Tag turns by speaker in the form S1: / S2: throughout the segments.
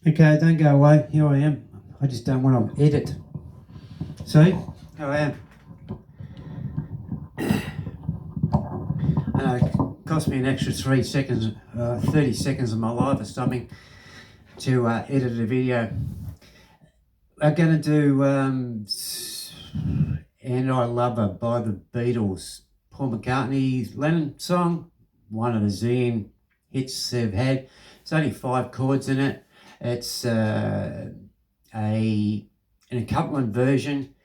S1: Okay, don't go away. Here I am. I just don't want to edit. See? Here I am. It cost me an extra 3 seconds, 30 seconds of my life or something to edit a video. I'm going to do And I Love Her by the Beatles. Paul McCartney's Lennon song, one of the zillion hits they've had. It's only 5 chords in it. It's an accompaniment version.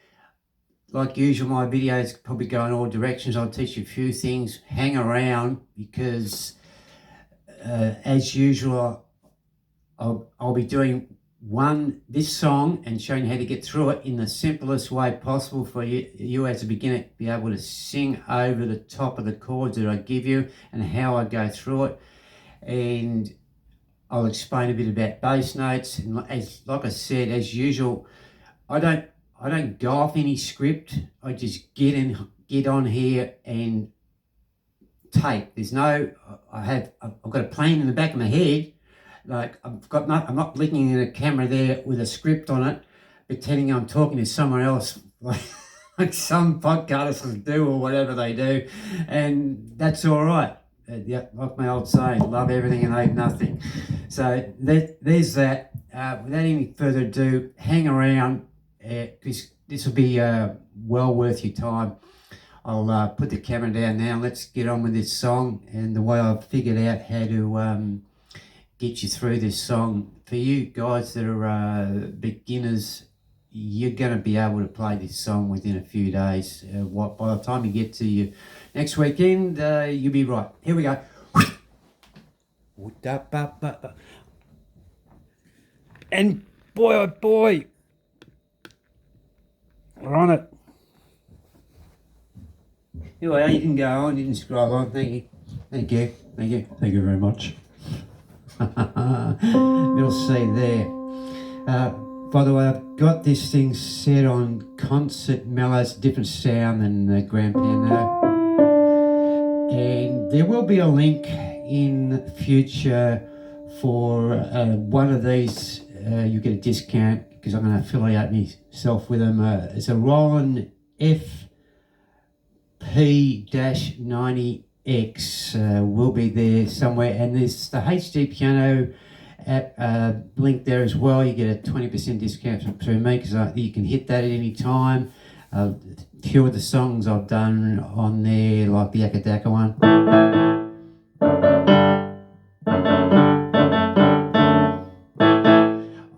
S1: Like usual, my videos probably go in all directions. I'll teach you a few things. Hang around because, as usual, I'll be doing this song and showing you how to get through it in the simplest way possible for you as a beginner to be able to sing over the top of the chords that I give you and how I go through it. And I'll explain a bit about bass notes. And like I said, as usual, I don't go off any script. I just get on here and tape. I've got a plan in the back of my head. Like I'm not looking at a camera there with a script on it, pretending I'm talking to someone else, like some podcasters do or whatever they do, and that's all right. Yeah, like my old saying, love everything and hate nothing. So there's that. Without any further ado, hang around because this will be well worth your time. I'll put the camera down now. Let's get on with this song and the way I've figured out how to get you through this song. For you guys that are beginners, you're going to be able to play this song within a few days. By the time you get to your next weekend, you'll be right. Here we go. And boy, oh boy, we're on it. Here we are. You can go on. You can scroll on. Thank you. Thank you. Thank you. Thank you very much. You'll see there. By the way, I've got this thing set on concert mellows, different sound than the grand piano. And there will be a link in future for one of these. You get a discount because I'm going to affiliate myself with them. It's a Roland FP-90X will be there somewhere, and there's the HD piano app link there as well. You get a 20% discount through me because you can hit that at any time. A few of the songs I've done on there, like the Akadaka one.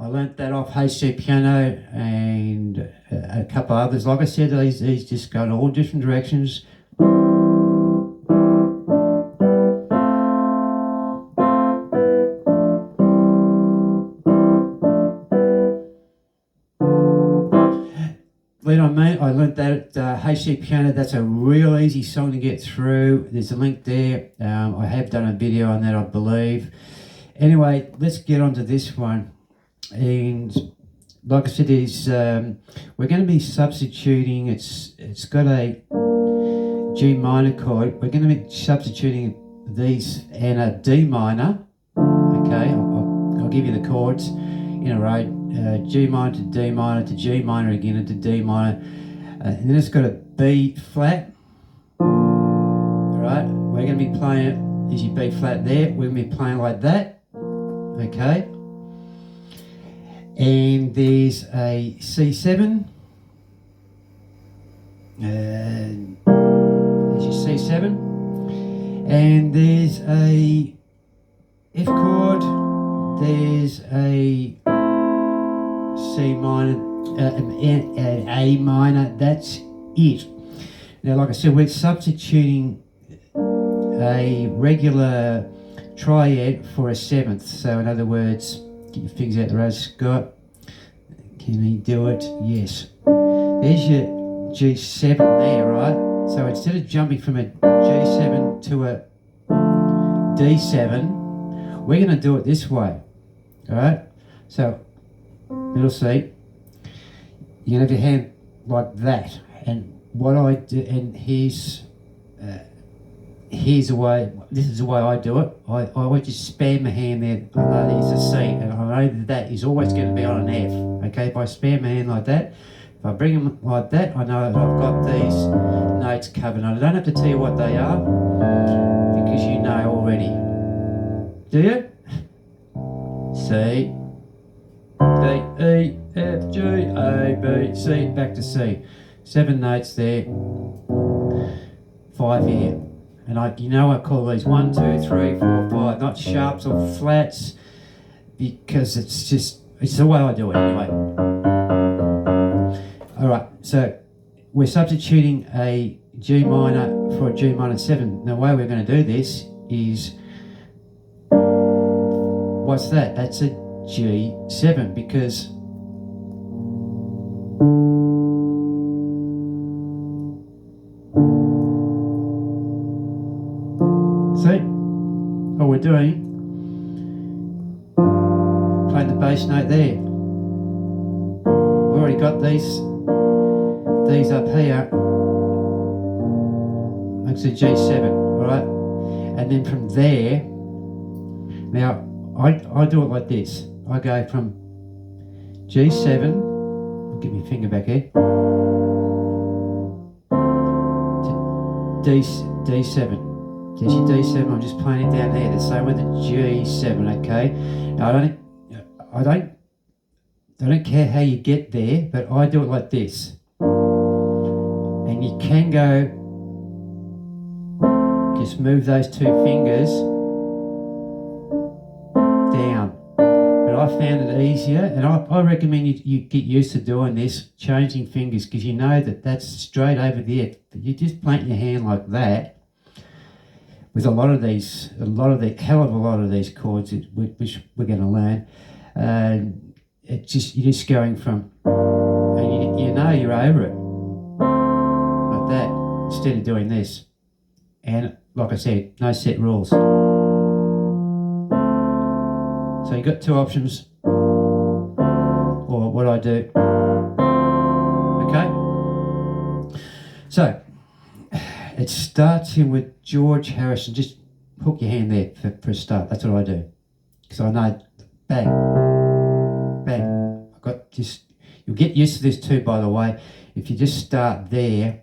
S1: I learnt that off HD piano and a couple others. Like I said, these just go in all different directions. I learnt that at HD piano. That's a real easy song to get through. There's a link there. I have done a video on that, I believe. Anyway, let's get on to this one. And like I said, we're going to be substituting. It's got a G minor chord. We're going to be substituting these and a D minor. Okay, I'll give you the chords in a row. G minor to D minor to G minor again into D minor, and then it's got a B flat. Alright, we're going to be playing it as your B flat there. We're going to be playing like that. Okay, and there's a C7, and there's your C7, and there's a F chord, there's a C minor, and A minor. That's it. Now, like I said, we're substituting a regular triad for a seventh. So, in other words, get your fingers out the road, Scott. Can he do it? Yes. There's your G7 there, right? So instead of jumping from a G7 to a D7, we're going to do it this way. All right? So, middle C, you can have your hand like that, and what I do, and here's here's the way, this is the way I do it. I always just spam my hand there. I know there's a C, and I know that is always going to be on an F. Okay, if I spam my hand like that, if I bring them like that, I know that I've got these notes covered. I don't have to tell you what they are because you know already. Do you? C, D, E, F, G, A, B, C, back to C. 7 notes there, 5 here. And I call these 1, 2, 3, 4, 5, not sharps or flats, because it's the way I do it anyway. All right, so we're substituting a G minor for a G minor 7. The way we're going to do this is, what's that? That's a G7, because see, all we're doing, playing the bass note there. We've already got these up here. Makes a G7, all right? And then from there, now I do it like this. I go from G7, give me a finger back here, to D7. There's your D7, I'm just playing it down there. The same with the G7, okay? Now I don't care how you get there, but I do it like this. And you can go, just move those 2 fingers down. But I found it easier, and I recommend you get used to doing this, changing fingers, because you know that's straight over the F. But you just plant your hand like that. With a lot of the hell of a lot of these chords, which we're going to learn, you're just going from, and you know you're over it, like that, instead of doing this. And like I said, no set rules. So you've got 2 options, or what I do. Okay? So, it starts in with George Harrison. Just hook your hand there for a start. That's what I do. Because I know, bang, bang. You'll get used to this too, by the way. If you just start there,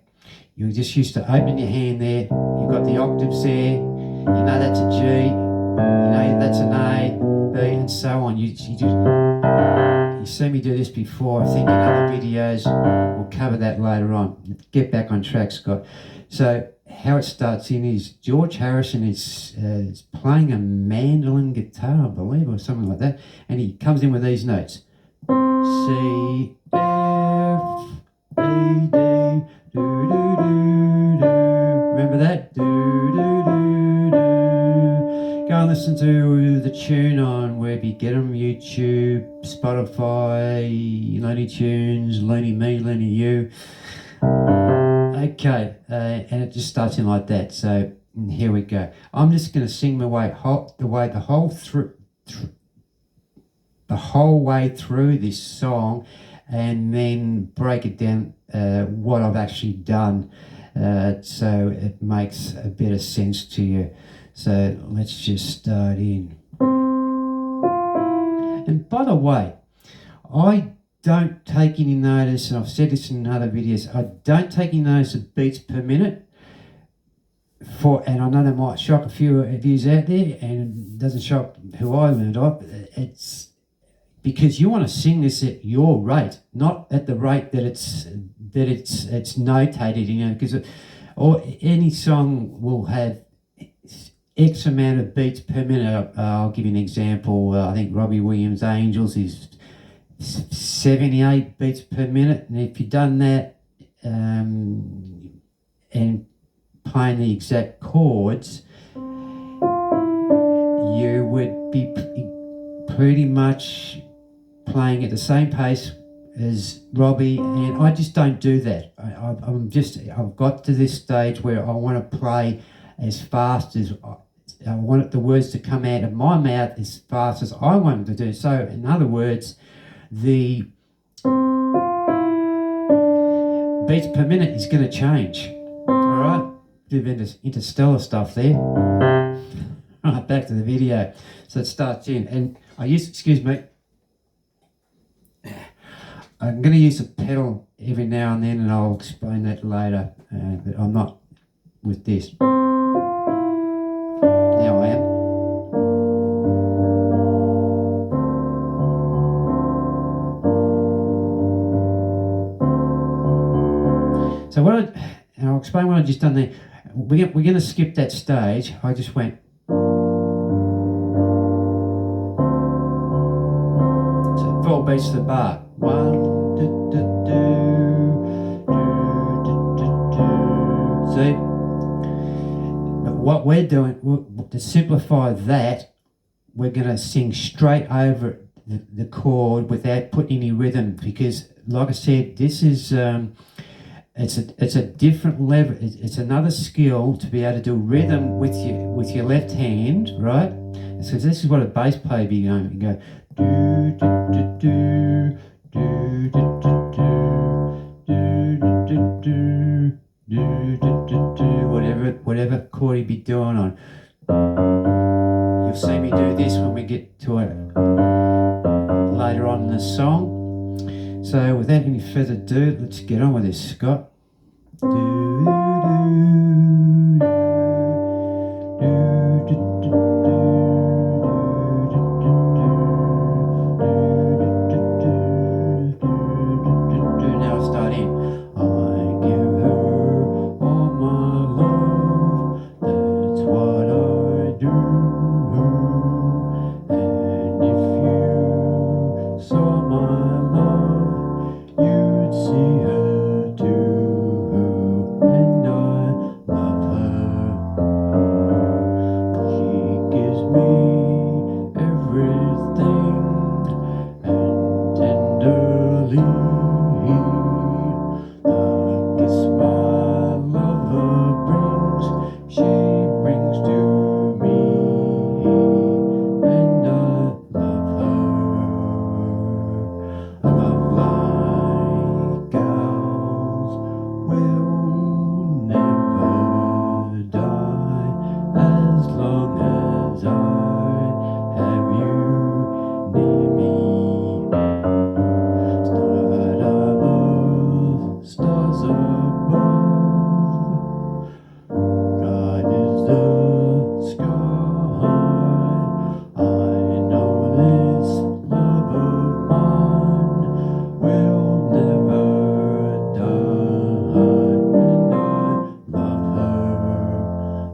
S1: you're just used to opening your hand there. You've got the octaves there. You know that's a G. You know that's an A, B, and so on. You see me do this before. I think in other videos. We'll cover that later on. Get back on track, Scott. So how it starts in is George Harrison is playing a mandolin guitar, I believe, or something like that, and he comes in with these notes: C, F, E, D, do do do do. Remember that? Do do do do. Go and listen to the tune on wherever you get them: YouTube, Spotify, Looney Tunes, Looney Me, Looney You. Okay, and it just starts in like that. So here we go. I'm just going to sing the whole way through this song, and then break it down what I've actually done, so it makes a bit of sense to you. So let's just start in. And by the way, I don't take any notice, and I've said this in other videos, I don't take any notice of beats per minute. And I know that might shock a few of you out there, and it doesn't shock who I learned off. It's because you want to sing this at your rate, not at the rate that it's notated, because any song will have X amount of beats per minute. I'll give you an example. I think Robbie Williams' Angels is 78 beats per minute, and if you've done that and playing the exact chords, you would be pretty much playing at the same pace as Robbie, and I just don't do that. I've got to this stage where I want to play as fast as I want the words to come out of my mouth as fast as I want them to do. So in other words, the beats per minute is going to change. All right, bit of interstellar stuff there. Right, back to the video. So it starts in, and excuse me, I'm going to use a pedal every now and then, and I'll explain that later, but I'm not with this. Now I am. So and I'll explain what I just done there. We're going to skip that stage. I just went. So 4 beats to the bar. 1, 2, 2, 2, 2, 2. See? But what we're doing, to simplify that, we're going to sing straight over the chord without putting any rhythm, because, like I said, this is it's a different level. It's another skill to be able to do rhythm with your left hand, right? So this is what a bass player be going. You go do do do do do do do do do do, whatever chord you be doing on. You'll see me do this when we get to it later on in the song. So without any further ado, let's get on with this, Scott. Now I start in. I give her all my love, that's what I do. And if you saw my love, you'd see her too. And I love her. She gives me everything, and tenderly the kiss my lover brings, she brings to me, and I love her. A love like ours will never die, as long as I have you near me. Stars above, God is the sky. I know this love of mine will never die, and I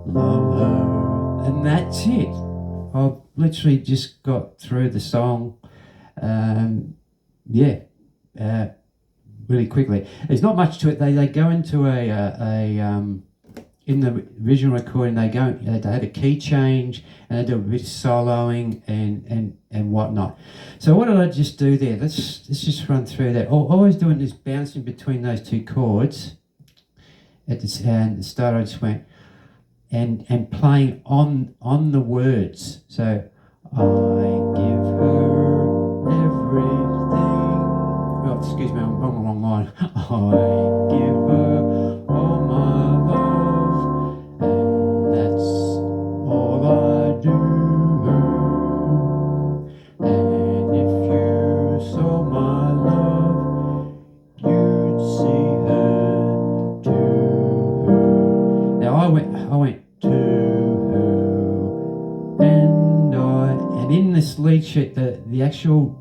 S1: love her, and that's it. I've literally just got through the song. Really quickly. There's not much to it. They go into in the original recording they have a key change, and they do a bit of soloing and whatnot. So what did I just do there? Let's just run through that. All I was doing is bouncing between those two chords. At the start I just went and playing on the words. So I give her everything. Oh, excuse me, I'm on the wrong line. I give her all my love, and that's all I do. And if you saw my love, you'd see her too. Now I went to her, and in this lead sheet, the actual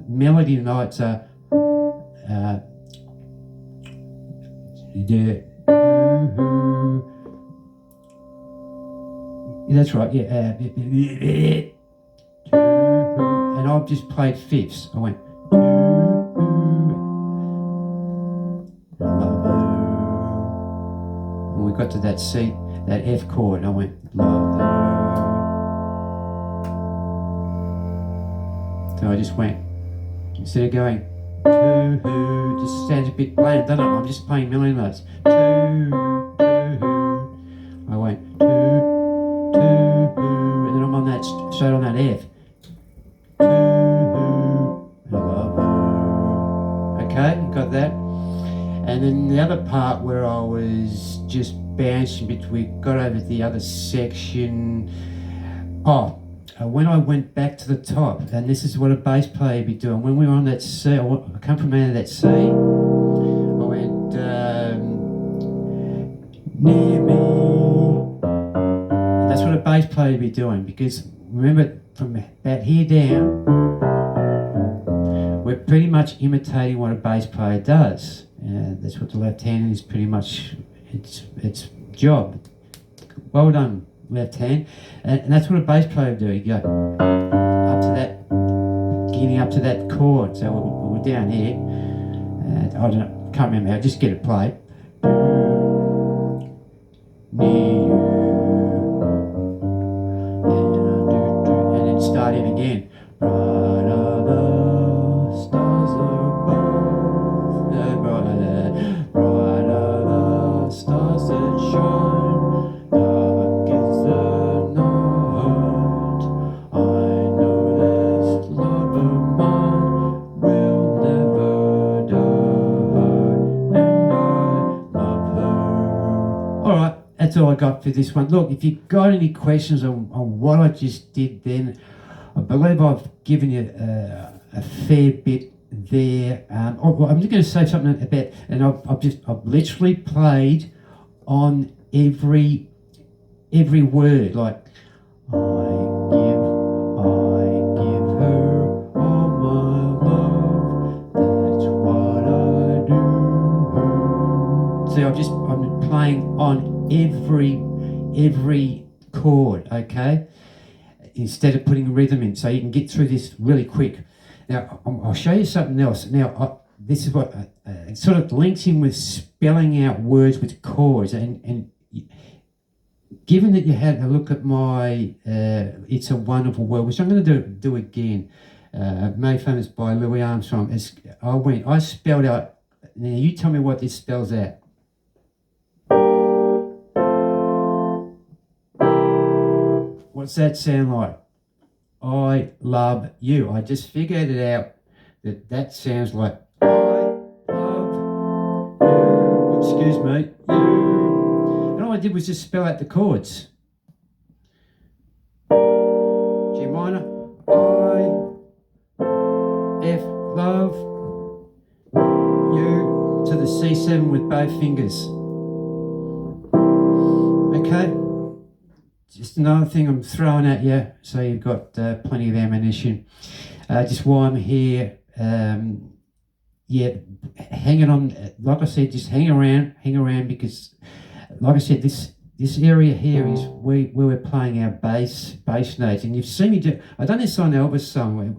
S1: melody notes are that's right, yeah. And I've just played fifths. I went love her. When we got to that C, that F chord, I went love her. So I just went, instead of going to, just sounds a bit bland, doesn't it? I'm just playing million notes. I went to, and then I'm on that, straight on that F. I love her. Okay, you got that? And then the other part where I was just bouncing, but we got over the other section. When I went back to the top, and this is what a bass player would be doing. When we were on that C, I come from out of that C, I went near me. And that's what a bass player would be doing, because remember, from about here down, we're pretty much imitating what a bass player does. That's what the left hand is pretty much its job. Well done, left hand. And that's what a bass player would do. You go up to that, getting up to that chord. So we're down here. I don't know, can't remember how, just get it played. Near you. And then start it again. Bright are the stars above, bright are the stars that shine, dark is the night. I know this love of mine will never die, and I love her. Alright, that's all I got for this one. Look, if you've got any questions on what I just did then, I believe I've given you a fair bit there. I'm just going to say something about, and I've literally played on every word, like I give her all my love. That's what I do. See, I'm playing on every chord, okay? Instead of putting rhythm in, so you can get through this really quick. Now, I'll show you something else. Now, this is what it sort of links in with spelling out words with chords. And given that you had a look at my "It's a Wonderful World," which I'm going to do again, made famous by Louis Armstrong. I spelled out. Now, you tell me what this spells out. What's that sound like? I love you. I just figured it out that sounds like I love you. Excuse me, you. And all I did was just spell out the chords. G minor, I, F, love you, to the C7 with both fingers. Okay? Just another thing I'm throwing at you, so you've got plenty of ammunition. Just while I'm here, hanging on. Like I said, just hang around, because, like I said, this area here is where we're playing our bass notes. And you've seen me do. I've done this on Elvis' song when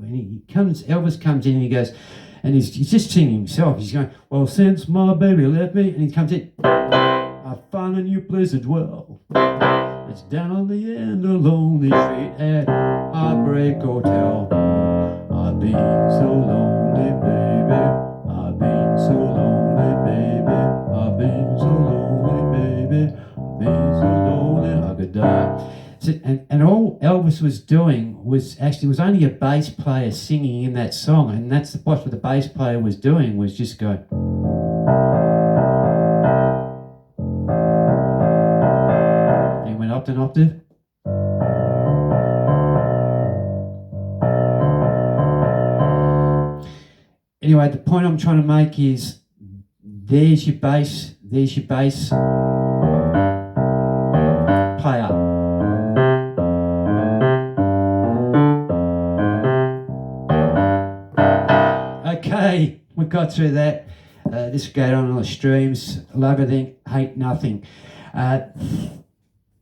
S1: Elvis comes in and he goes, and he's just singing himself. He's going, well, since my baby left me, and he comes in, I found a new place to dwell. It's down on the end of Lonely Street at Heartbreak Hotel. I've been so lonely, baby. I've been so lonely, baby. I've been so lonely, baby. I've been so lonely I could die. So, and all Elvis was doing was only a bass player singing in that song, and that's what the bass player was doing, was just going. Up an octave. Anyway, the point I'm trying to make is there's your bass player. Okay, we got through that. This will go on the streams. Love everything, hate nothing.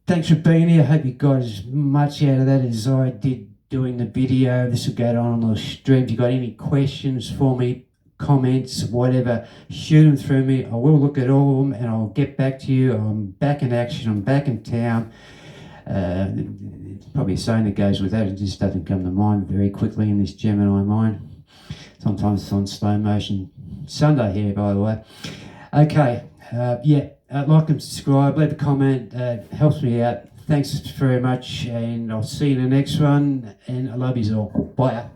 S1: Thanks for being here. I hope you got as much out of that as I did doing the video. This will go on the stream. If you got any questions for me, comments, whatever, shoot them through me. I will look at all of them and I'll get back to you. I'm back in action. I'm back in town. It's probably a saying that goes with that. It just doesn't come to mind very quickly in this Gemini mind. Sometimes it's on slow motion. Sunday here, by the way. Okay, like and subscribe, leave a comment, helps me out. Thanks very much, and I'll see you in the next one, and I love you all. Bye.